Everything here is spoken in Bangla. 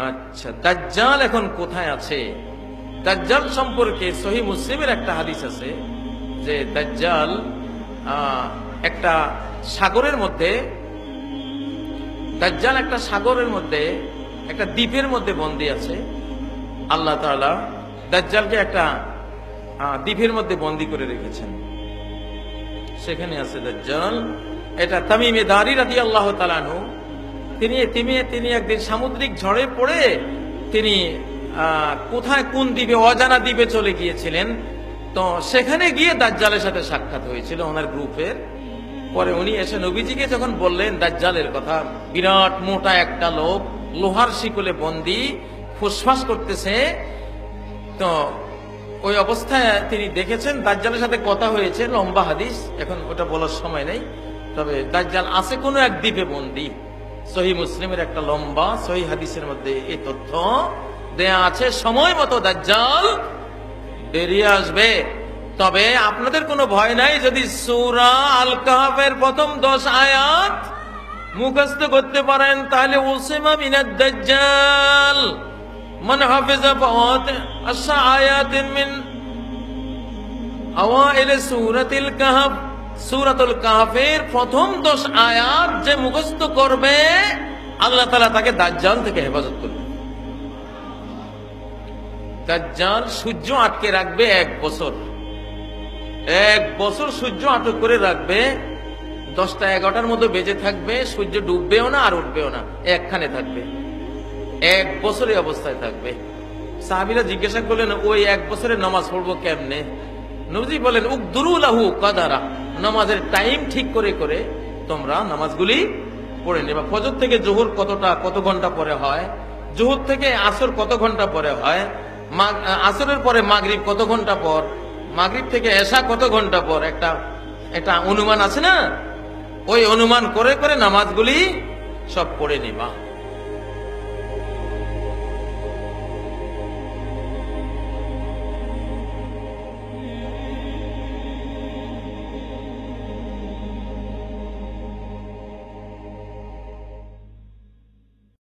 আচ্ছা, দাজ্জাল এখন কোথায় আছে? দাজ্জাল সম্পর্কে সহিহ মুসলিমের একটা হাদিস আছে যে দাজ্জাল একটা সাগরের মধ্যে একটা দ্বীপের মধ্যে বন্দী আছে। আল্লাহ তাআলা দাজ্জালকে একটা দ্বীপের মধ্যে বন্দী করে রেখেছেন। সেখানে আছে দাজ্জাল। এটা তামিমে দারি রাদিয়াল্লাহু তাআলা আনহু তিনি একদিন সামুদ্রিক ঝড়ে পড়ে তিনি কোথায় কোন দ্বীপে, অজানা দ্বীপে চলে গিয়েছিলেন। তো সেখানে গিয়ে দাজ্জালের সাথে সাক্ষাৎ হয়েছিল ওনার গ্রুপের। পরে উনি এসে নবীজিকে যখন বললেন দাজ্জালের কথা, বিরাট মোটা একটা লোক, লোহার শিকলে বন্দী, ফুসফাস করতেছে। তো ওই অবস্থায় তিনি দেখেছেন দাজ্জালের সাথে কথা হয়েছে, লম্বা হাদিস, এখন ওটা বলার সময় নেই। তবে দাজ্জাল আছে কোনো এক দ্বীপে বন্দী। সহিহ মুসলিমের একটা লম্বা সহিহ হাদিসের মধ্যে এই তথ্য দেয়া আছে। সময় মতো দাজ্জাল বেরিয়ে আসবে। তবে আপনাদের কোনো ভয় নাই, যদি সূরা আল কাহফের প্রথম 10 আয়াত মুখস্থ করতে পারেন তাহলে উসিমা মিনাদ দাজ্জাল মান হাফিজা আয়াতিন মিন আওয়াইল সূরাতিল কাহফ, সূরাতুল কাহফের প্রথম 10 আয়াত যে মুখস্থ করবে আল্লাহ তাআলা তাকে দাজ্জাল থেকে হেফাজত করবে। দাজ্জাল সূর্য আটকে রাখবে 1 বছর। 1 বছর সূর্য আটক করে রাখবে। 10টা 11টার মতো বেজে থাকবে, সূর্য ডুববেও না আর উঠবেও না, একখানে থাকবে। 1 বছর এই অবস্থায় থাকবে। সাহাবীরা জিজ্ঞাসা করলেন, ওই 1 বছরের নামাজ পড়বো কেমনে? নবীজি বলেন, উকদুরু লাহু কাদারা, নামাজের টাইম ঠিক করে করে তোমরা নামাজগুলি পড়ে নেবা। ফজর থেকে জোহর কত ঘন্টা পরে হয়, জোহর থেকে আসর কত ঘন্টা পরে হয়, আসরের পরে মাগরিব কত ঘন্টা পর, মাগরিব থেকে এশা কত ঘন্টা পর, একটা অনুমান আছে না? ওই অনুমান করে করে নামাজগুলি সব পড়ে নিবা।